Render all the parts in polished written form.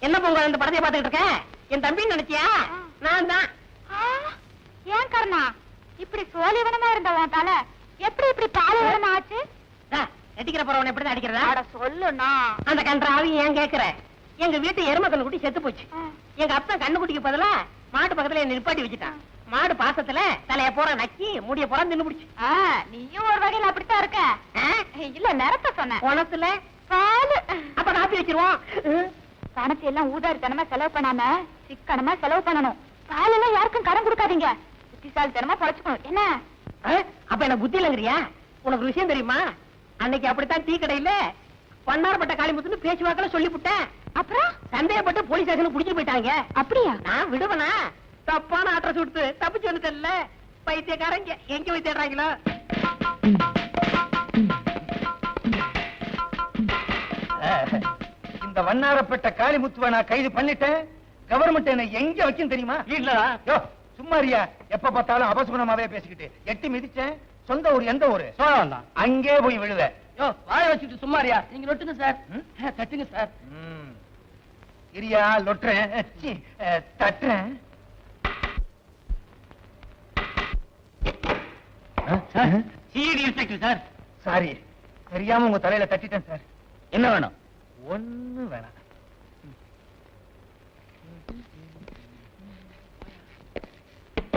என்ன பொங்க இந்த படத்தை பாத்துக்கிட்டு இருக்கேன்? என் தம்பின்னு நினைச்சியா? நான் தான். ஏன் கர்ணா இப்படி சோழிவனமா இருந்தவன் தலை எப்படி இப்படி பாலைவனமா ஆச்சு? நடிக்கிற போறவன் எப்படிதான் அடிக்கிறதா? அட சொல்லுண்ணா. அந்த கன்றாவி ஏன் கேக்குற? எங்க வீட்டு எரும கண்ணுக்குட்டி செத்து போச்சு. எங்க அப்பா கண்ணுக்குட்டிக்கு பதிலா மாட்டு பக்கத்துல என்ன நிப்பாட்டி வச்சுட்டான். மாடு பாசத்துல தலைய போற நக்கி முடிய போற தின்னு பிடிச்சு. நீயும் ஒரு வகையில அப்படித்தான் இருக்க. இல்ல நிறத்த சொன்ன குணத்துல பாலு. அப்ப காப்பி வச்சிருவோம். பணத்தை எல்லாம் ஊதாரித்தனமா செலவு பண்ணாம சிக்கனமா செலவு பண்ணணும். பால் எல்லாம் யாருக்கும் கடன் கொடுக்காதீங்க. புத்திசாலித்தனமா பொழைச்சுக்கணும். என்ன அப்ப என்ன புத்தி இல்லங்கிறியா? உனக்கு விஷயம் தெரியுமா? அன்னைக்கு அப்படித்தான் டீ கடையில பன்னார்பட்ட காளிமுத்துன்னு பேச்சுவாக்கல சொல்லிவிட்டேன். அப்புறம் சந்தேகப்பட்டு போலீஸ் ஸ்டேஷனுக்கு புடிச்சு போயிட்டாங்க. அப்படியா? நான் விடுவனா? தப்பான அட்ரஸ் கொடுத்து தப்பிச்சு வந்துட்டேன்ல. பைத்தியக்காரங்க எங்க போய் தேடுறாங்களோ? இந்த வண்ணாரப்பட்ட காளிமுத்துவ நான் கைது பண்ணிட்டேன். கவர்மெண்ட் என்ன எங்க வச்சுன்னு தெரியுமா? இல்லடா. யோ சும்மாரியா, எப்ப பார்த்தாலும் அபசுகுணமாவே பேசிக்கிட்டு. எட்டி மிதிச்சேன். சொந்த ஊர் எந்த ஊரு? சோழவந்தான். அங்கே போய் விழுவ. யோ வாய வச்சுட்டு சும்மாரியா? நீங்க நொட்டுங்க சார். தட்டுங்க சார். இரியா லொட்டுறேன், தட்டுறேன். CID inspector sir. சாரி, தெரியாம உங்க தலையில தட்டிட்டேன் சார். என்ன வேணும்? ஒண்ணு வேணாம்.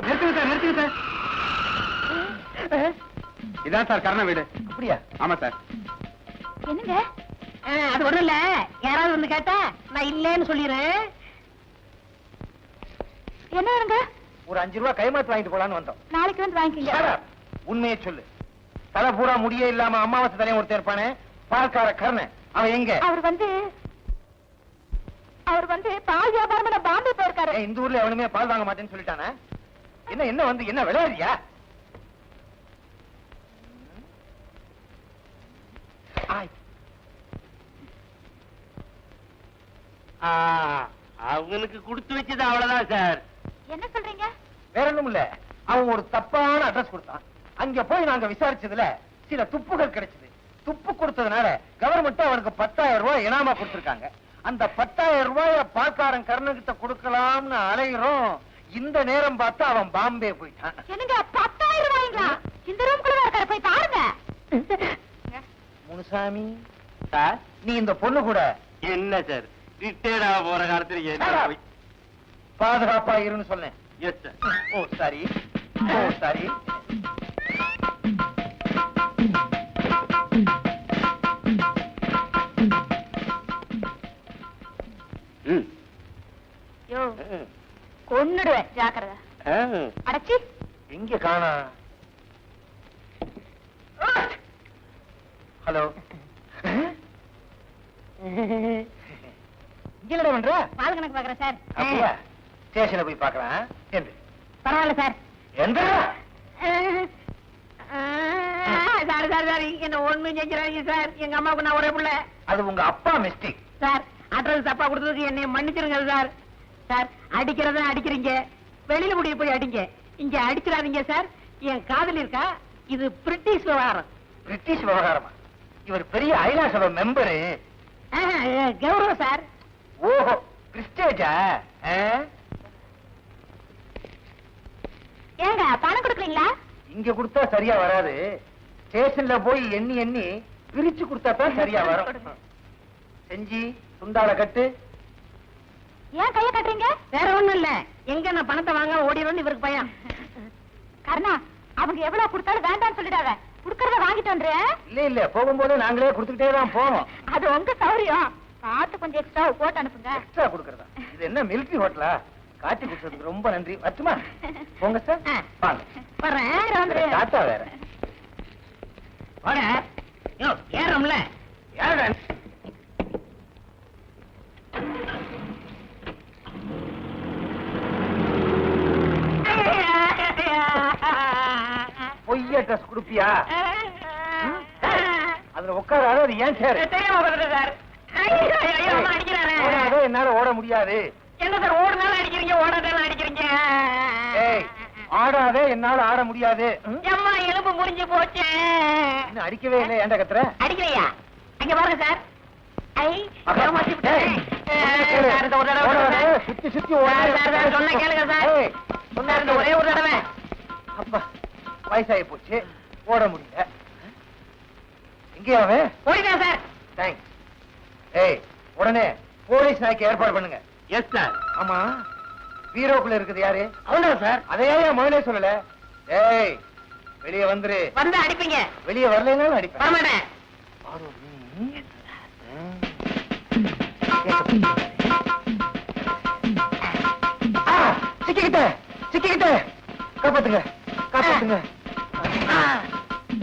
நிறுத்துங்க சார். இதான் சார் கர்ண வீடு. அப்படியா? ஆமா சார். என்னங்க அது ஒண்ணும் இல்ல. யாராவது வந்து கேட்டா நான் இல்லேன்னு சொல்லிடுறேன். என்ன வேணுங்க? ஒரு 5 ரூபாய் கைமாத்து வாங்கிட்டு போலான்னு வந்தோம். நாளைக்கு வந்து வாங்கிக்கீங்க. உண்மையை சொல்லு. தலை பூரா முடியே இல்லாம அமாவாசை தலையும் ஒருத்தர் இருப்பானே, பால்கார கர்ணன், அவன் எங்க? அவர் வந்து பால் வியாபாரம் பாம்பே போயிருக்காரு. இந்த ஊர்ல எவனுமே பால் வாங்க மாட்டேன்னு சொல்லிட்டானே. என்ன வந்து என்ன விளையாடுறியா? அவங்களுக்கு கொடுத்து வச்சது அவ்வளவுதான் சார். என்ன சொல்றீங்க? வேற ஒண்ணும் இல்ல. அவன் ஒரு தப்பான அட்ரஸ் கொடுத்தான். அங்க போய் நாங்க விசாரிச்சதுல சில துப்புகள் கிடைச்சது. துப்பு கொடுத்ததுனால கவர்மெண்ட் அவனுக்கு 10,000 ரூபாய் இனாமா கொடுத்திருக்காங்க. அந்த 10,000 ரூபாய பால்காரன் கர்ணகிட்ட கொடுக்கலாம்னு அலைகிறோம். இந்த நேரம் பார்த்து அவன் பாம்பே போயிட்டான். என்னங்க 10,000 ரூபாய்ங்களா? இந்த ரூம்குள்ள இருக்காரு, போய் பாருங்க. முனுசாமி சார், நீ இந்த பொண்ணு கூட என்ன சார் ரிட்டையர்ட் ஆக போற காலத்துல பாதுகாப்பா இருன்னு சொன்னேன். Yes sir. Oh sorry, oh sorry. யோ கொன்னுடுவேன், ஜாக்கிரதை. அடச்சி எங்க காணா? ஹலோ, இங்கடா பண்ற? பால் கணக்கு பாக்குறேன் சார். அப்படியா? ஸ்டேஷன்ல போய் பாக்கலாம். எந்த? பரவாயில்ல சார். எந்த? சார் சார் சார் என்ன ஒண்ணு செஞ்சிடாதீங்க சார். எங்க அம்மாவுக்கு நான் ஒரே பிள்ளை. அது உங்க அப்பா மிஸ்டேக் சார். அட்ரஸ் தப்பா கொடுத்ததுக்கு என்னை மன்னிச்சிருங்க சார். சார் அடிக்கிறத அடிக்கிறீங்க, வெளியில முடிய போய் அடிங்க, இங்க அடிச்சிடாதீங்க சார். என் காதல் இருக்கா? இது பிரிட்டிஷ் விவகாரம். பிரிட்டிஷ் விவகாரமா? இவர் பெரிய ஐநா சபை மெம்பரு. கௌரவம் சார். ஓஹோ, பிரிஸ்டேஜா? ஏங்க பணம் கொடுக்குறீங்களா? இங்க கொடுத்தா சரியா வராது. ஸ்டேஷன்ல போய் எண்ணி எண்ணி பிரிச்சு கொடுத்தா தான் சரியா வரும். செஞ்சி துண்டால கட்டு. ஏன் கைய கட்டுறீங்க? வேற ஒண்ணும் இல்ல. எங்க நான் பணத்தை வாங்க ஓடிடும்னு இவருக்கு பயம். கர்ணா, அவங்க எவ்வளவு கொடுத்தாலும் வேண்டாம்னு சொல்லிடாத. குடுக்கறத வாங்கிட்டு வந்துறேன். இல்ல போகும்போது நாங்களே கொடுத்துக்கிட்டே தான் போவோம். அது உங்க சௌரியம். பார்த்து கொஞ்சம் எக்ஸ்ட்ரா போட்டு அனுப்புங்க. எக்ஸ்ட்ரா கொடுக்கறதா? இது என்ன மிலிட்டரி ஹோட்டலா? காட்டி கொடுத்ததுக்கு ரொம்ப நன்றி. வச்சுமா? போங்க சார். வாங்க. வர்றேன். டாட்டா வேற. வாங்க. யோ ஏறம்ல. யாரா? பொய்ய ட்ரெஸ் குடுப்பியா? அதுல உட்காராத. அது ஏன் சார்? சார் என்னால ஓட முடியாது. என்ன சார் ஓடுனாலும் அடிக்கிறீங்க, ஓடாதாலும் அடிக்கிறீங்க. ஆடாதே, என்னால ஆட முடியாது. அம்மா எலும்பு முறிஞ்சு போச்சு. இன்னும் அடிக்கவே இல்லை. ஏன்டா கத்துற? அடிக்கலையா? அங்க பாருங்க சார். ஐ அக்கா. சார், இந்த ஒரு தடவை ஓட, சார். ஓட, சுத்தி சுத்தி சார், சார், சார், சொன்னா கேளுங்க சார். ஏய், சார், இந்த ஒரே ஒரு தடவை. அப்பா வயசாகி போச்சு ஓட முடியல. எங்கேயா அவன்? போயிட்டேன் சார். தேங்க்ஸ். ஏய் உடனே போலீஸ் நாய்க்கு ஏற்பாடு பண்ணுங்க. Yes sir. ஆமா பீரோக்குள்ள இருக்குது யாரு? அவன்தான் சார். அதையே முதலே சொல்லல. ஏய் வெளியே வந்துரு. வந்து அடிப்பீங்க. வெளியே வரலைன்னாலும் அடிப்பேன். வரமாட்டேன். சிக்கிக்கிட்டேன் சிக்கிக்கிட்டேன். காப்பாத்துங்க காப்பாத்துங்க.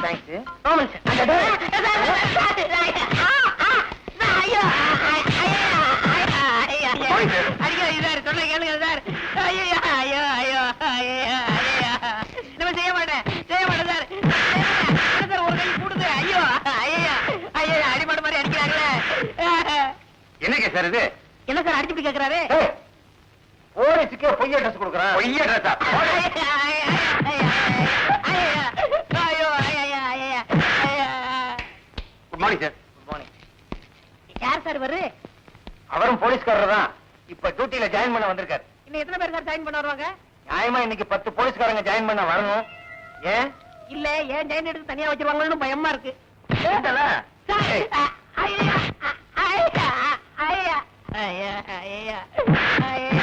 தேங்க்ஸ். ஆமாம் சார். அந்த டே- அடிக்காதீங்க சார், சொன்னா கேளுங்க சார். ஐயோ, ஐயோ, ஐயோ, ஐயோ, ஐயோ. நம்ம செய்ய மாட்டேன் சார். சார், ஒரு கை கூடுது. ஐயோ, ஐயோ, ஐயோ, அடிபட மாதிரி அடிக்கிறாங்களே. என்னங்க சார் இது? என்ன சார் அடிச்சுட்டு கேக்குறாரு? ஏய், போலீஸுக்கே பொய்ய ட்ரெஸ் கொடுக்குறான். பொய்ய ட்ரெஸ்ஸா? Good morning sir. Good morning. யார் சார் இவரு? அவரும் போலீஸ்காரர் தான். இப்ப டியூட்டில ஜாயின் பண்ண வந்திருக்காரு. இன்னும் எத்தனை பேர் சார் ஜாயின் பண்ண வருவாங்க? நியாயமா இன்னைக்கு 10 போலீஸ்காரங்க ஜாயின் பண்ண வரணும். ஏன்? இல்ல ஏன் ஜாயின் எடுத்து தனியா வச்சிருவாங்கன்னு பயமா இருக்கு. ஏண்டா? சார், ஏய், ஐயா, ஐயா, ஐயா, ஐயா, ஐயா, ஐயா,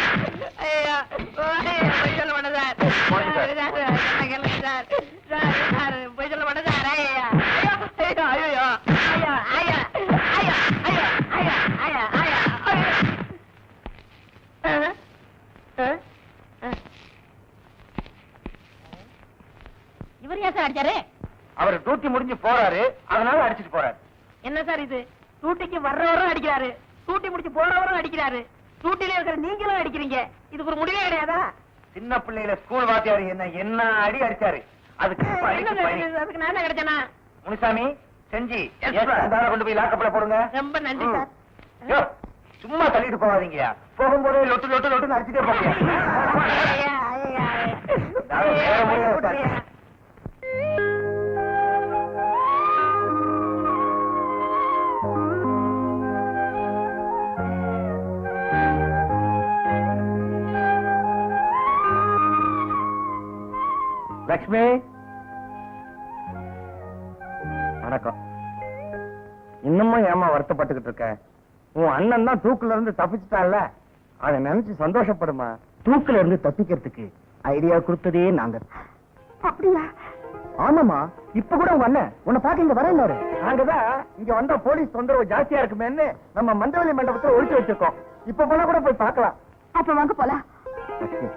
ஐயா, பொய் சொல்ல மாட்டேன் சார். போங்க சார். என்ன கேளுங்க சார். சார், பொய் சொல்ல மாட்டேன் சார். ஐயா, ஐயோ, ஐயோ, ஐயா, ஐயா, ஐயா, ஐயா, ஐயா, ஐயா, ஐயா, ஐயா. இவர் ஏன் சார் அடிச்சாரு? அவர் டியூட்டி முடிஞ்சு போறாரு, அதனால அடிச்சிட்டு போறாரு. என்ன சார் இது? டூட்டிக்கு வர்றவரும் அடிக்கிறாரு, டூட்டி முடிச்சு போறவரும் அடிக்கிறாரு, டூட்டில இருக்கிற நீங்களும் அடிக்கிறீங்க. இதுக்கு ஒரு முடிவே கிடையாதா? சின்ன பிள்ளையில ஸ்கூல் வாத்தியார் என்ன அடி அடிச்சாரு. அதுக்கு என்ன சார் இது? அதுக்கு நான் என்ன கிடைச்சேனா? முனிசாமி செஞ்சி Yes, sir. கொண்டு போய் லாக்கப்ல போடுங்க. ரொம்ப நன்றி சார். யோ, சும்மா தள்ளிட்டு போகாதீங்க. போகும்போதே லொட்டு லொட்டு லொட்டு அடிச்சுட்டே போங்க. ஐயா, ஐயா, ஐயா. நான் வேற முடியாது சார். ஐயா. லக்ஷ்மி வணக்கம். இன்னமும் ஏமா வருத்தப்பட்டுக்கிட்டு இருக்க? உன் அண்ணன் தான் தூக்குல இருந்து தப்பிச்சுட்டான்ல, அதை நினைச்சு சந்தோஷப்படுமா. தூக்குல இருந்து தப்பிக்கிறதுக்கு ஐடியா கொடுத்ததே நாங்க. அப்படியா? ஆமாமா, இப்ப கூட உங்க அண்ணன் உன்னை பாக்க இங்க வரல. நாங்கதான் இங்க வந்தா போலீஸ் தொந்தரவு ஜாஸ்தியா இருக்குமேன்னு நம்ம மண்டவலி மண்டபத்துல ஒழிச்சு வச்சிருக்கோம். இப்ப போனா கூட போய் பார்க்கலாம். அப்ப வாங்க போலாம். லட்சுமி,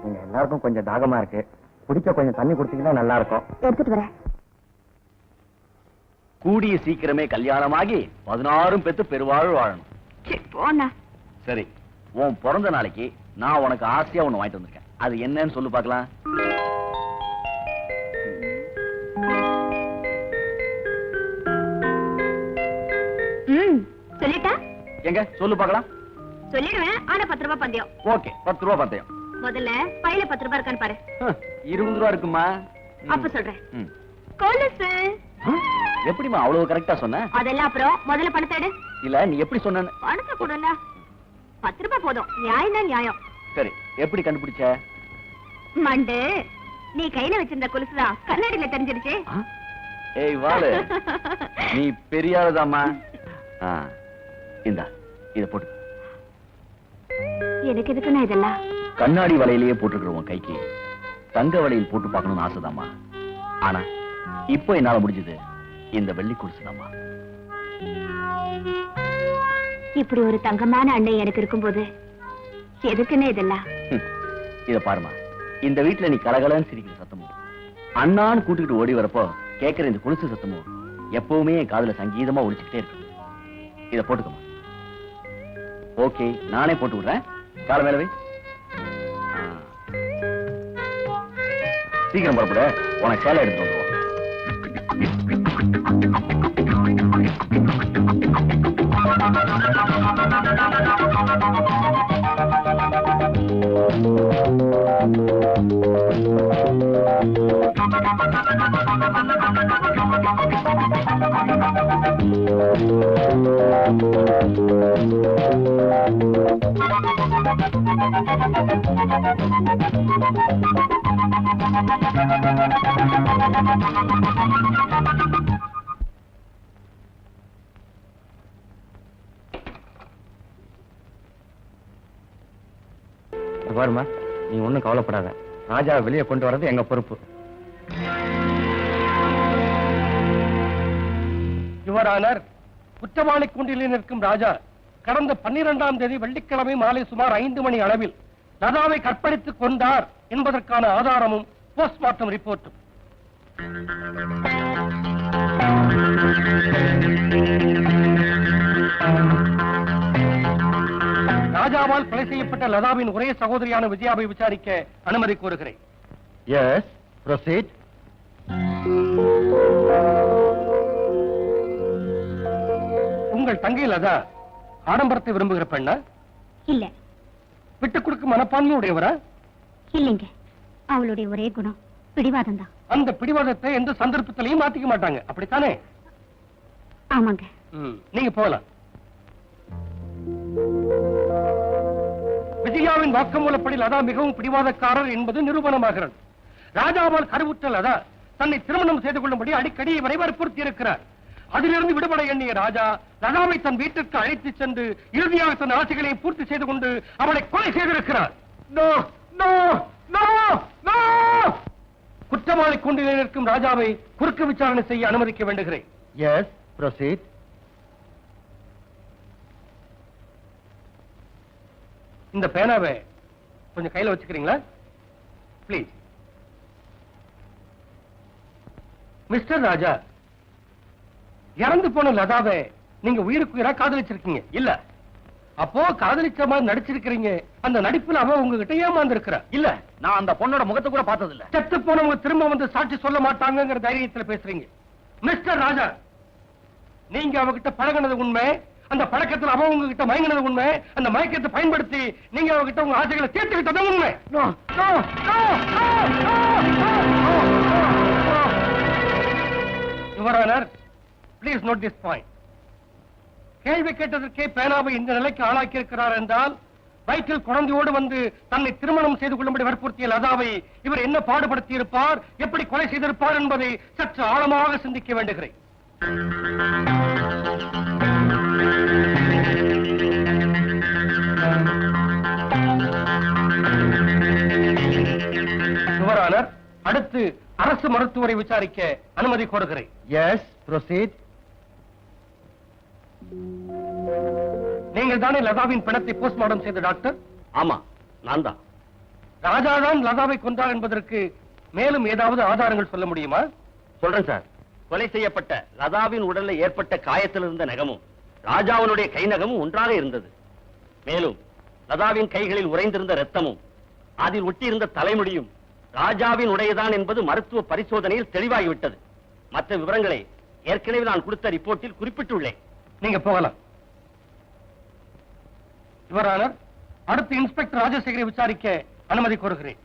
நீங்க எல்லாருக்கும் கொஞ்சம் தாகமா இருக்கு, குடிக்க கொஞ்சம் தண்ணி கொடுத்தீங்கன்னா நல்லா இருக்கும். எடுத்துட்டு வரேன். கூடிய சீக்கிரமே கல்யாணமாகி 16 பெத்து பெருவாழ் வாழணும். போண்ணா. சரி, உன் பிறந்த நாளைக்கு நான் உனக்கு ஆசையா ஒண்ணு வாங்கிட்டு வந்திருக்கேன். அது என்னன்னு சொல்லு பார்க்கலாம். சொல்லிட்டா? எங்க சொல்லு பார்க்கலாம். சொல்லிடுவேன். ஆனா 10 ரூபாய் பந்தயம். ஓகே, 10 ரூபா பந்தயம். முதல்ல பையில 10 ரூபாய் இருக்கான்னு பாரு. 20 ரூபா இருக்குமா? அப்ப சொல்றேன். ம். கொலுசு. எப்படிமா அவ்வளவு கரெக்டா சொன்ன? அதெல்லாம் அப்புறம் முதல்ல பணத்தை எடு. இல்ல நீ எப்படி சொன்ன? பணத்தை கொடுல. 10 ரூபாய் போதும். நியாயம் தான் நியாயம். சரி, எப்படி கண்டுபிடிச்ச? மண்டு, நீ கையில வச்சிருந்த கொலுசுதான் கண்ணாடியில தெரிஞ்சிருச்சு. ஏய் வாளு, நீ பெரிய ஆளுதாம்மா. இந்தா இத போட்டு. எனக்கு எதுக்குன்னா இதெல்லாம்? கண்ணாடி வலையிலேயே போட்டுக்கிறோம் கைக்கு. தங்க வலையில் போட்டு பார்க்கணும்னு ஆசைதாம்மா. ஆனா இப்போ என்னால முடிஞ்சது இந்த வெள்ளி கொலுசுதாம்மா. இப்படி ஒரு தங்கமான அண்ணன் எனக்கு இருக்கும்போது எதுக்குன்னு இதெல்லாம்? இத பாருமா, இந்த வீட்டுல நீ கலகலன்னு சிரிக்கிற சத்தமும், அண்ணான்னு கூட்டிட்டு ஓடி வரப்போ கேட்கிற இந்த கொலுசு சத்தமும் எப்பவுமே என் காதுல சங்கீதமா ஒலிச்சுக்கிட்டே இருக்கு. இத போட்டுக்கமா. ஓகே, நானே போட்டு விடுறேன். கால மேல வை. சீக்கிரம் புறப்பட, உனக்கு சேலை எடுத்து வந்துருவோம். Thank you. பாருமா, நீ ஒண்ணும் கவலைப்படாத. ராஜா வெளியே கொண்டு வர்றது எங்க பொறுப்பு. யுவரானர், குற்றவாளி கூண்டில் நிற்கும் ராஜா கடந்த 12ஆம் தேதி வெள்ளிக்கிழமை மாலை சுமார் 5 மணி அளவில் லதாவை கற்பழித்துக் கொண்டார் என்பதற்கான ஆதாரமும் போஸ்ட்மார்ட்டம் ரிப்போர்ட்டும். ராஜாவால் கொலை செய்யப்பட்ட லதாவின் ஒரே சகோதரியான விஜயாவை விசாரிக்க அனுமதி கோருகிறேன். Yes, proceed. உங்கள் தங்கை லதா ஆடம்பரத்தை விரும்புகிற பெண்ணா? இல்ல. விட்டுக் கொடுக்கும் மனப்பான்மை உடையவரா? இல்லைங்க, அவளுடைய ஒரே குணம் பிடிவாதம் தான். அந்த பிடிவாதத்தை எந்த சந்தர்ப்பத்திலையும் மாத்திக்க மாட்டாங்க, அப்படித்தானே? ஆமாங்க. நீங்க போகலாம். விஜயாவின் வாக்குமூலப்படி லதா மிகவும் பிடிவாதக்காரர் என்பது நிரூபணமாகிறது. ராஜாவால் கருவுற்ற லதா தன்னை திருமணம் செய்து கொள்ளும்படி அடிக்கடி இவரை வற்புறுத்தி இருக்கிறார். அதிலிருந்து விடுபட எண்ணிய ராஜா லதாவை தன் வீட்டிற்கு அழைத்து சென்று இறுதியாக தன் ஆசைகளை பூர்த்தி செய்து கொண்டு அவளை கொலை செய்திருக்கிறார். குற்றவாளி கூண்டில் நிற்கும் ராஜாவை குறுக்கு விசாரணை செய்ய அனுமதிக்க வேண்டுகிறேன். Yes, proceed. இந்த பேனாவை கொஞ்சம் கையில வச்சுக்கிறீங்களா பிளீஸ்? மிஸ்டர் ராஜா, இறந்து போன லதாவை நீங்க உயிருக்கு உயிரா காதலிச்சிருக்கீங்க இல்ல? அப்போ காதலிச்ச மாதிரி நடிச்சிருக்கிறீங்க. அந்த நடிப்புல அவ உங்ககிட்ட ஏமாந்திருக்கிறா இல்ல, நான் அந்த பொண்ணோட முகத்தை கூட பார்த்தது இல்ல. செத்து போனவங்க திரும்ப வந்து சாட்சி சொல்ல மாட்டாங்கிற தைரியத்துல பேசுறீங்க. மிஸ்டர் ராஜா, நீங்க அவகிட்ட பழகினது உண்மை, அந்த பழக்கத்தில் அவ உங்ககிட்ட மயங்கினது உண்மை, அந்த மயக்கத்தை பயன்படுத்தி நீங்க அவகிட்ட உங்க ஆசைகளை தீர்த்துக்கிட்டது உண்மை. Your honour, please note this point. கேள்வி கேட்டதற்கே பேனாவை இந்த நிலைக்கு ஆளாக்கி இருக்கிறார் என்றால், வயிற்றில் குழந்தையோடு வந்து தன்னை திருமணம் செய்து கொள்ளும்படி வற்புறுத்திய லதாவை இவர் என்ன பாடுபடுத்தி இருப்பார், எப்படி கொலை செய்திருப்பார் என்பதை சற்று ஆழமாக சிந்திக்க வேண்டுகிறேன். யுவரானர், அடுத்து அரசு மருத்துவரை விசாரிக்க அனுமதி கோருகிறேன். Yes, proceed. நீங்கள் தானே லதாவின் பிணத்தை போஸ்ட்மார்ட்டம் செய்த டாக்டர்? ஆமா, நான் தான். ராஜாதான் லதாவை கொன்றார் என்பதற்கு மேலும் ஏதாவது ஆதாரங்கள் சொல்ல முடியுமா? சொல்றேன் சார். கொலை செய்யப்பட்ட லதாவின் உடலில் ஏற்பட்ட காயத்தில் இருந்த நகமும் ராஜாவினுடைய கை நகமும் ஒன்றாக இருந்தது. மேலும் லதாவின் கைகளில் உறைந்திருந்த ரத்தமும் அதில் ஒட்டியிருந்த தலைமுடியும் ராஜாவின் உடையதான் என்பது மருத்துவ பரிசோதனையில் தெளிவாகிவிட்டது. மற்ற விவரங்களை ஏற்கனவே நான் கொடுத்த ரிப்போர்ட்டில் குறிப்பிட்டுள்ளேன். நீங்க போகலாம். யுவரானர், அடுத்து இன்ஸ்பெக்டர் ராஜசேகரை விசாரிக்க அனுமதி கோருகிறேன்.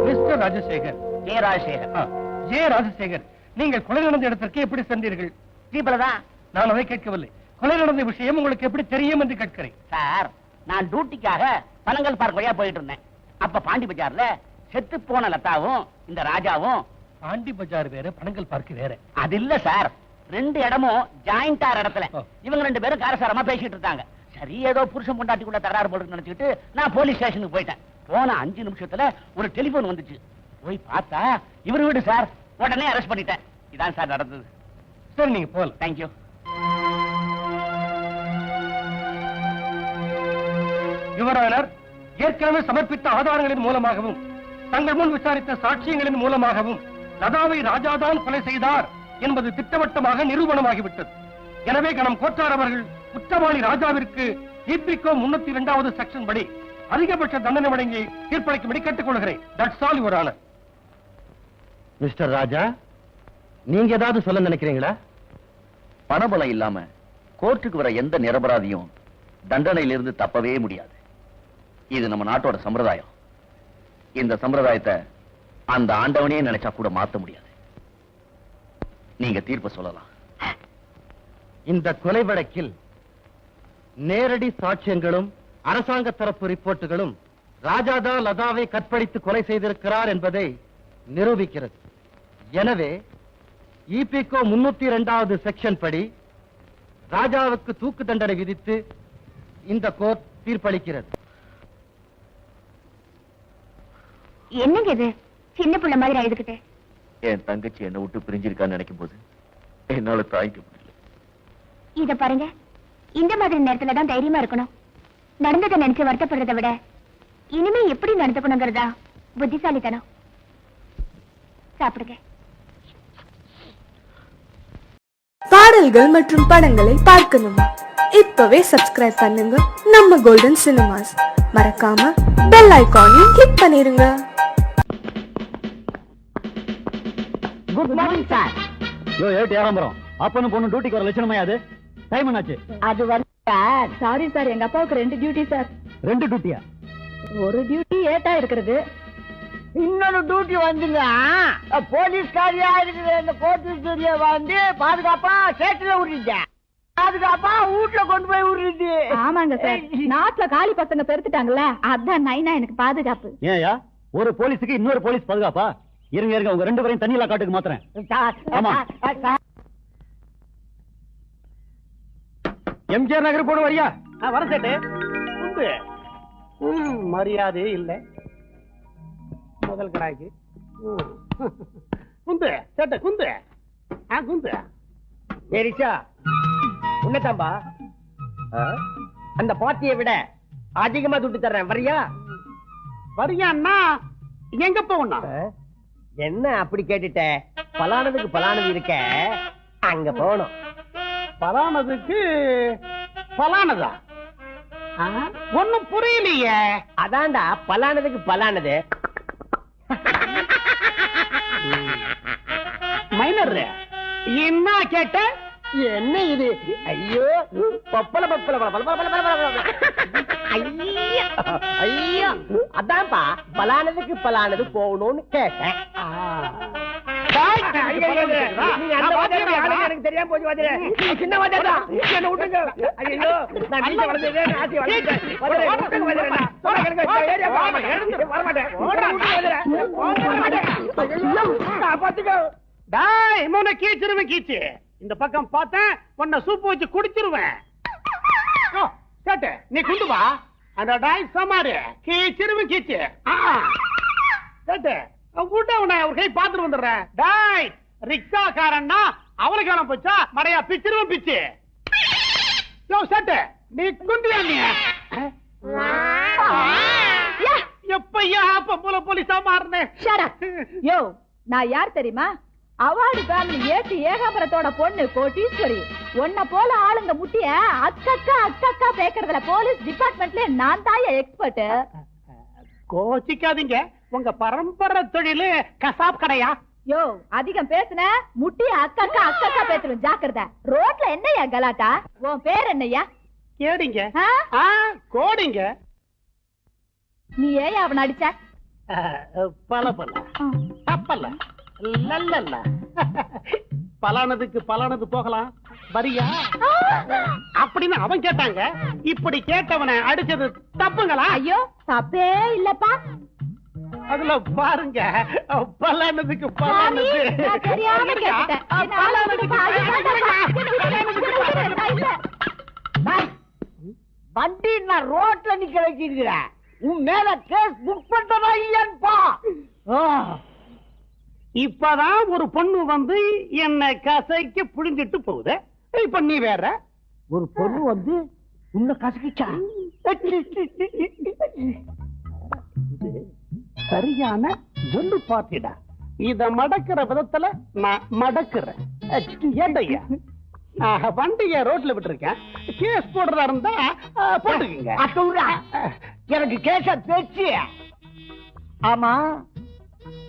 Mister Rajasekar. J Rajasekar. J Rajasekar, நீங்கள் கொலை நடந்த இடத்திற்கு எப்படி சென்றீர்கள்? தீபலதான். நான் அதை கேட்கவில்லை. கொலை நடந்த விஷயம் உங்களுக்கு எப்படி தெரியும் என்று கேட்கிறேன். சார், நான் டியூட்டிக்காக பனங்கல் பார்க் வழியா போயிட்டு இருந்தேன். அப்ப பாண்டி பஜார்ல செத்து போன லதாவும் இந்த ராஜாவும். பாண்டி பஜார் வேற, பனங்கல் பார்க் வேற. அது இல்ல சார், 2 இடமும் ஜாயிண்ட் ஆற இடத்துல இவங்க 2 பேரும் காரசாரமா பேசிட்டு இருக்காங்க. சரி, ஏதோ புருஷன் பொண்டாட்டி கூட தகராறு போட்டு நினைச்சுக்கிட்டு நான் போலீஸ் ஸ்டேஷனுக்கு போயிட்டேன். போன 5 நிமிஷத்துல ஒரு டெலிபோன் வந்துச்சு. போய் பார்த்தா இவர் வீடு சார். உடனே அரெஸ்ட் பண்ணிட்டேன். இதான் சார் நடந்தது. சரி, நீங்க போகலாம். தேங்க்யூ. யுவரானர், ஏற்கனவே சமர்ப்பித்த ஆதாரங்களின் மூலமாகவும் தங்கள் முன் விசாரித்த சாட்சியங்களின் மூலமாகவும் லதாவை ராஜாதான் கொலை செய்தார் என்பது திட்டவட்டமாக நிரூபணமாகிவிட்டது. எனவே கணம் கோட்டார் அவர்கள் குற்றவாளி ராஜாவிற்கு இபிகோ 302வது செக்ஷன் படி அதிகபட்ச தண்டனை வழங்கி தீர்ப்பளிக்கும்படி கேட்டுக்கொள்கிறேன். That's all Your Honour. மிஸ்டர் ராஜா, நீங்க ஏதாவது சொல்ல நினைக்கிறீங்களா? பணபலம் இல்லாம கோர்ட்டுக்கு வர எந்த நிரபராதியும் தண்டனையிலிருந்து தப்பவே முடியாது. இது நம்ம நாட்டோட சம்பிரதாயம். இந்த சம்பிரதாயத்தை அந்த ஆண்டவனே நினைச்சா கூட மாத்த முடியாது. நீங்க தீர்ப்பு சொல்லலாம். இந்த கொலை வழக்கில் நேரடி சாட்சியங்களும் அரசாங்க தரப்பு ரிப்போர்ட்டுகளும் ராஜாதான் லதாவை கற்பழித்து கொலை செய்திருக்கிறார் என்பதை நிரூபிக்கிறது. எனவே இபிகோ 302வது செக்ஷன் படி ராஜாவுக்கு தூக்கு தண்டனை விதித்து இந்த கோர்ட் தீர்ப்பளிக்கிறது. என்னங்க இது சின்ன பிள்ளை மாதிரி அழுதுகிட்டு? என் தங்கச்சி என்னை விட்டு பிரிஞ்சிருக்கான்னு நினைக்கும் போது என்னால தாய்க்க முடியல. இத பாருங்க, இந்த மாதிரி நேரத்துல தான் தைரியமா இருக்கணும். நடந்ததை நினைச்சு வருத்தப்படுறதை விட இனிமே எப்படி நடந்துக்கணுங்கிறதா புத்திசாலித்தனம். சாப்பிடுங்க. பாடல்கள் மற்றும் படங்களை பார்க்கணுமா? இப்பவே சப்ஸ்கிரைப் பண்ணுங்க நம்ம கோல்டன் சினிமாஸ். மறக்காம பெல் ஐகானையும் கிளிக் பண்ணிருங்க. Good morning sir. ஏட்டு ஏகாம்பரம், அப்பனும் பொண்ணு டியூட்டிக்கு வர லட்சணமா? அது டைம் என்னாச்சு? அது வந்து சார், சாரி சார், எங்க அப்பாவுக்கு 2 டியூட்டி சார். 2 டியூட்டியா? ஒரு டியூட்டி ஏட்டா இருக்கிறது, இன்னொரு டியூட்டி வந்துங்க. போலீஸ்காரியா இருக்கிற இந்த கோட்டூரிய வந்து பாதுகாப்பா சேட்டுல விடுறீங்க, பாதுகாப்பா வீட்டுல கொண்டு போய் விடுறது. ஆமாங்க சார், நாட்டுல காலி பசங்க பெருத்துட்டாங்கல்ல, அதான் நைனா எனக்கு பாதுகாப்பு. ஏயா ஒரு போலீஸுக்கு இன்னொரு போலீஸ் பாதுகாப்பா? இருங்க இருங்க, உங்க 2 பேரையும் தண்ணியில காட்டுக்கு மாத்திரேன். ஆமா. எம்ஜிஆர் நகர் போன வரியா? வர சேட்டு. மரியாதை இல்ல முதல் கடாய்க்கு. குந்து சேட்டு குந்து. குந்து ஏரிச்சா உன்னதாம்பா, அந்த பாட்டியை விட அதிகமா துட்டு தர்றேன், வரியா? வரியான்னா எங்க போகணும்? என்ன அப்படி கேட்டுட்ட? பலானதுக்கு பலானது இருக்க, அங்க போகணும். பலானதுக்கு பலானதா? ஒண்ணும் புரியலையே. அதான்டா பலானதுக்கு பலானது. மைனர் என்ன கேட்ட? என்ன இது? ஐயோ பப்பல பப்பல பப்பல பப்பல பப்பல. ஐயோ ஐயோ, அதான்ப்பா பலானதுக்கு பலானது போகணும்னு கேட்டேன். எனக்கு தெரியாம போச்சு. சின்ன வாத்தியாரா, என்ன விட்டுங்க. ஐயோ நான் வீட்டை வளர்ந்தேன், ஆசி கீச்சிருவேன் கீச்சு. இந்த பக்கம் பார்த்தேன், உன்னை சூப்பு வச்சு குடிச்சிருவேன். கேட்டு நீ குண்டு வா. அந்த டாய் சமாரு கீச்சிருவேன் கீச்சு. கேட்டு கூட்ட உன்னை ஒரு கை பாத்துட்டு வந்துடுறேன். டாய் ரிக்ஷாக்காரன்னா அவளுக்கு வேணும் போச்சா? மடையா பிச்சிருவேன் பிச்சு. சேட்டு நீ குண்டியா? நீ எப்பையா பொம்பளை போலீஸா மாறினேன்? யோ, நான் யார் தெரியுமா? அவார்டு ஃபேமிலி ஏட்டு ஏகாம்பரத்தோட பொண்ணு கோட்டீஸ்வரி. உன்ன போல ஆளுங்க முட்டிய அக்கக்கா அக்கக்கா பேக்கறதுல போலீஸ் டிபார்ட்மெண்ட்ல நான் தான் எக்ஸ்பர்ட். கோச்சிக்காதீங்க, உங்க பரம்பரை தொழிலு கசாப் கடையா? யோ, அதிகம் பேசுன முட்டிய அக்கக்கா அக்கக்கா பேசுறோம், ஜாக்கிரதை. ரோட்ல என்னையா கலாட்டா? உன் பேர் என்னையா? கேடிங்க. கோடிங்க. நீ ஏன் அவன் அடிச்ச? பல பல தப்பல்ல நல்ல பலானதுக்கு பலானது போகலாம், வரியா? அப்படின்னு அவன் கேட்டாங்க. இப்படி கேட்டவனை அடிச்சது தப்புங்களா? ஐயோ தப்பே இல்லப்பா. அதுல பாருங்க, பலானதுக்கு பலானது. வண்டி நான் ரோட்ல நிக்க வச்சிருக்கிறேன், உன் மேல கேஸ் புக் பண்றதா இல்லையான்பா? இப்பதான் ஒரு பொண்ணு வந்து என்ன கசைக்கு புழிஞ்சிட்டு போகுது. இப்ப நீ வேற ஒரு பொண்ணு வந்து உன்னை கசக்கிச்சா? சரியான ஒன்று பாத்திடா. இத மடக்கிற விதத்துல நான் மடக்குறேன். ஏண்டையா வண்டிய ரோட்ல விட்டுருக்கேன், கேஸ் போடுறதா இருந்தா போட்டுக்குங்க. எனக்கு கேஸ பேச்சு. ஆமா,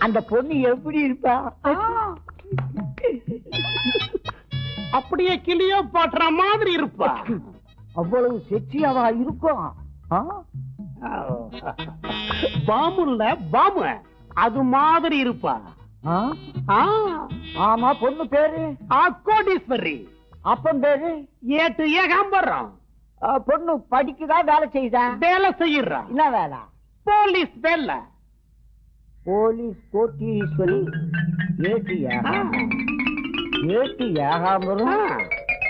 அந்த பொண்ணு எப்படி இருப்பா? அப்படியே கிளியோ பாட்டுற மாதிரி இருப்பா. அவ்வளவு செக்சியாவா இருக்கும்? பாமுல்ல பாமு அது மாதிரி இருப்பா. ஆமா, பொண்ணு பேரு கோடீஸ்வரி. அப்பன் பேரு ஏட்டு ஏகாம்பரம். பொண்ணு படிக்குதா வேலை செய்யுதா? வேலை செய்யறா. என்ன வேலை? போலீஸ் வேலை. போலீஸ் கோட்டீஸ்வரி ஏட்டி ஏகாம்பரம்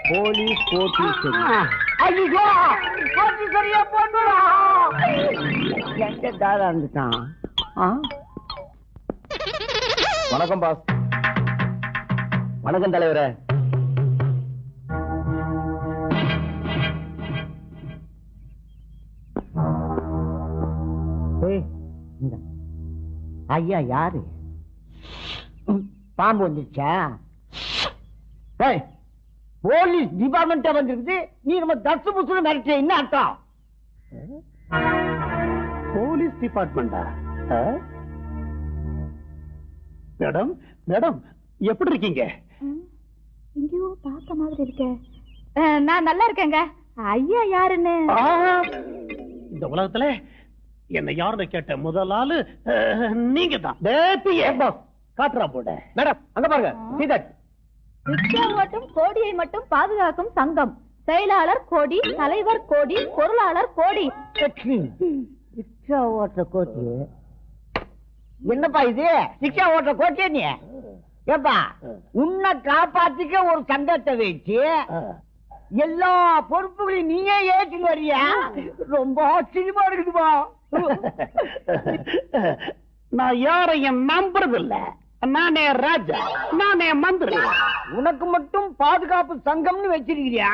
போலீஸ் கோட்டீஸ்வரி. ஐயோ கோட்டீஸ்வரியா போட்டுடா எங்க தாரா இருந்துட்டான். வணக்கம் பாஸ். வணக்கம் தலைவரே. ஐயா யாரு? பாம்பு வந்துச்சா? போலீஸ் டிபார்ட்மெண்ட் வந்துருக்குது, நீ நம்ம தசு புசு மிரட்ட என்ன அர்த்தம்? போலீஸ் டிபார்ட்மெண்டா? மேடம் மேடம் எப்படி இருக்கீங்க? எங்கேயோ பார்த்த மாதிரி இருக்கே. நான் நல்லா இருக்கேங்க. ஐயா யாருன்னு? இந்த உலகத்துல என்ன யாருன்னு கேட்ட முதல் ஆளு நீங்க தான். காட்டுறா போட. மேடம் அங்க பாருங்க. ரிக்ஷா மட்டும் கோடியை மட்டும் பாதுகாக்கும் சங்கம். செயலாளர் கோடி, தலைவர் கோடி, பொருளாளர் கோடி. ரிக்ஷா ஓட்ட கோட்டி என்னப்பா இது? ரிக்ஷா ஓட்ட கோட்டியா நீ? ஏப்பா உன்னை காப்பாத்திக்க ஒரு சங்கத்தை வச்சு எல்லா பொறுப்புகளையும் நீயே ஏற்றுன்னு வரியா? ரொம்ப ஆச்சரியமா இருக்குதுப்பா. நான் யாரையும் நம்புறது இல்ல. நானே ராஜா, நானே மந்திரி. உனக்கு மட்டும் பாதுகாப்பு சங்கம்னு வச்சிருக்கிறியா?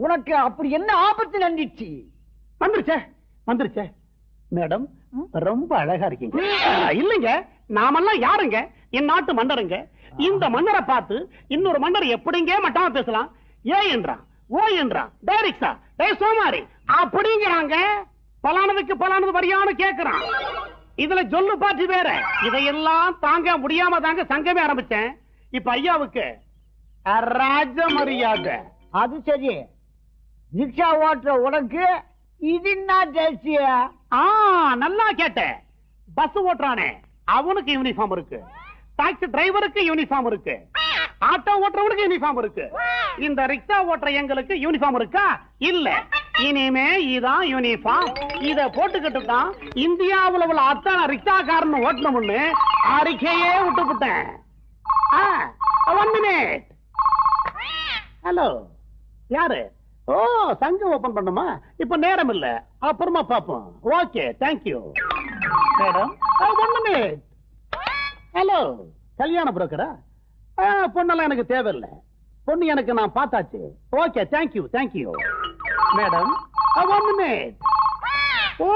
உனக்கு அப்படி என்ன ஆபத்து நடந்துச்சு? வந்துருச்சே மேடம், ரொம்ப அழகா இருக்கீங்க. இல்லைங்க, நாமெல்லாம் யாருங்க? என் நாட்டு மன்னருங்க. இந்த மன்னரை பார்த்து இன்னொரு மன்னர் எப்படிங்க மட்டமா பேசலாம்? ஏ என்றான், ஓ என்றான், டைரக்டா டே சோமாரி அப்படிங்கிறாங்க. பலானதுக்கு பலானது வரியானு கேக்குறான். இதுல சொல்லு பாட்டு வேற. இதையெல்லாம் தாங்க முடியாம தாங்க சங்கமே ஆரம்பிச்சேன். இப்ப ஐயாவுக்கு ராஜ மரியாதை. அது சரி, ரிக்ஷா ஓட்டுற உனக்கு இது என்ன தேசிய? நல்லா கேட்ட. பஸ் ஓட்டுறானே அவனுக்கு யூனிஃபார்ம் இருக்கு, டாக்ஸி டிரைவருக்கு யூனிஃபார்ம் இருக்கு, ஆட்டோ ஓட்டுறவனுக்கு யூனிஃபார்ம் இருக்கு. இந்த ரிக்ஷா ஓட்டுற எங்களுக்கு யூனிஃபார்ம் இருக்கா? இல்ல. இனிமே இதான் யூனிஃபார்ம். இத போட்டுக்கிட்டு தான் இந்தியாவுல உள்ள அத்தனை ரிக்ஷாக்காரன் ஓட்டணும்னு அறிக்கையே விட்டுவிட்டேன். 1 minute. ஹலோ, யாரு? ஓ, சங்கம் ஓபன் பண்ணுமா? இப்ப நேரம் இல்ல, அப்புறமா பாப்போம். Okay, thank you madam. 1 minute. Hello, கல்யாண புரோக்கரா? பொண்ணெல்லாம் எனக்கு தேவையில்லை. பொண்ணு எனக்கு நான் பார்த்தாச்சு. Okay, thank you thank you madam. 1 minute. ஓ,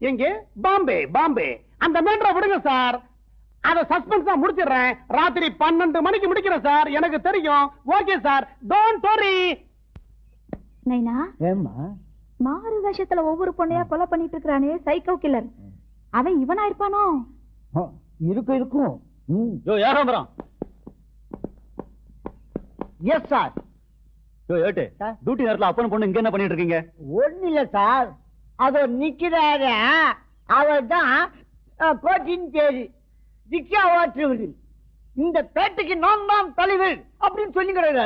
எங்க? பாம்பே. அந்த மேட்டரை விடுங்க சார். அத சஸ்பென்ஸா முடிச்சிடுறேன். ராத்திரி 12 மணிக்கு முடிக்கிறேன் சார். எனக்கு தெரியும். Okay sir, don't worry. நைனா, மாறு வேஷத்துல ஒவ்வொரு பொண்ணையா கொலை பண்ணிட்டு இருக்கானே சைக்கோ கில்லர், அவன் இவனா இருப்பானோ? இருக்கும். ஏகாம்பரம். Yes sir. டியூட்டி நேரத்துல அப்பன் பொண்ணு இங்க என்ன பண்ணிட்டு இருக்கீங்க? ஒண்ணு இல்ல சார், அதோ நிக்கிறாரு. அவர் தான் கோட்டின் பேரு, ரிக்ஷா ஓட்டுறது. இந்த பேட்டைக்கு நான் தான் தலைவர் அப்படின்னு சொல்லிக்கிறாரு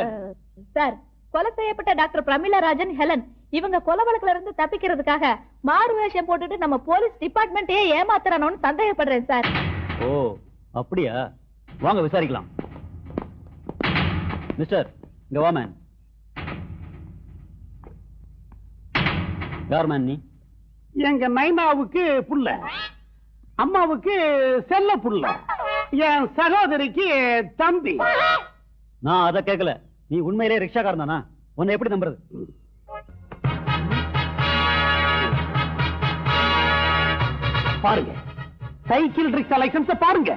சார். கொலை செய்யப்பட்ட டாக்டர் பிரமிளா ராஜன், ஹெலன் இவங்க கொலை வழக்குல இருந்து தப்பிக்கிறதுக்காக மாறு வேஷம் போட்டுட்டு நம்ம போலீஸ் டிபார்ட்மெண்ட்டே ஏமாத்துறானோன்னு சந்தேகப்படுறேன் சார். ஓ, அப்படியா? வாங்க விசாரிக்கலாம். மிஸ்டர், இங்க வா மேன். யார் மேன் நீ? எங்க நைனாவுக்கு புள்ள, அம்மாவுக்கு செல்ல புள்ள, என் சகோதரிக்கு தம்பி. நான் அத கேட்கல. நீ உண்மையிலே ரிக்ஷாக்காரன் தானா? உன்னை எப்படி நம்புறது? பாருங்க, சைக்கிள் ரிக்ஷா லைசன்ஸ் பாருங்க.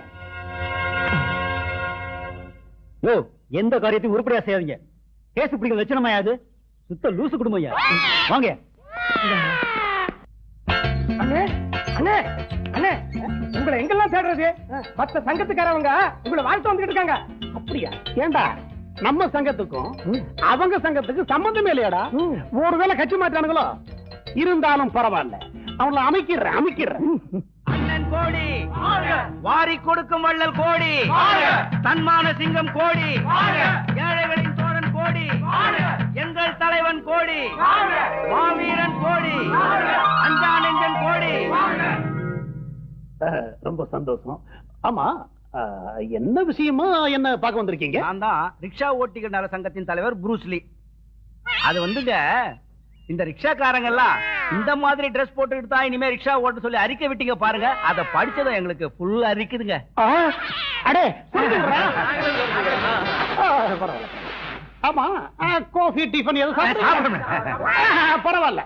யோ, எந்த காரியத்தையும் உருப்படியா செய்யாதீங்க. கேஸ் பிடிக்கிற லட்சணமா அது? சுத்த லூசு குடும்பம் ஐயா. வாங்க. அண்ணே அண்ணே அண்ணே, உங்களை எங்கெல்லாம் தேடுறது? மத்த சங்கத்துக்காரவங்க உங்களை வாழ்த்து வந்துட்டு இருக்காங்க. அப்படியா? ஏண்டா, நம்ம சங்கத்துக்கும் அவங்க சங்கத்துக்கு சம்பந்தமே இல்லையாடா? ஒருவேளை கட்சி மாற்றானுங்களோ? இருந்தாலும் பரவாயில்ல, அவங்கள அமைக்கிறேன். அண்ணன் கோடி, வாரி கொடுக்கும் வள்ளல் கோடி, தன்மான சிங்கம் கோடி, ஏழைகளின் தோழன் கோடி, எங்கள் தலைவன் கோடி, மாவீரன் கோடி, அஞ்சா நெஞ்சன் கோடி, ரொம்ப சந்தோஷம். ஆமா, என்ன விஷயமா என்ன பார்க்க வந்திருக்கீங்க? நான் தான் ரிக்ஷா ஓட்டிகள் நல சங்கத்தின் தலைவர் புரூஸ்லி. அது வந்துங்க, இந்த ரிக்ஷாக்காரங்க எல்லாம் இந்த மாதிரி ட்ரெஸ் போட்டுக்கிட்டு தான் இனிமே ரிக்ஷா ஓட்ட சொல்லி அறிக்கை விட்டீங்க பாருங்க. அதை படிச்சதும் எங்களுக்கு ஃபுல் அறிக்குதுங்க. அடே, பரவாயில்ல. ஆமா, காஃபி டிஃபன் எதுவும் பரவாயில்ல.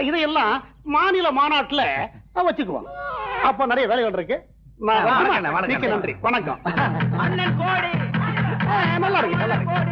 இதையெல்லாம் மாநில மாநாட்டுல வச்சுக்குவோம். அப்ப நிறைய வேலைகள் இருக்கு. நன்றி, வணக்கம். அண்ணன் கோடி நல்லா இருக்கு, நல்லா இருக்கு.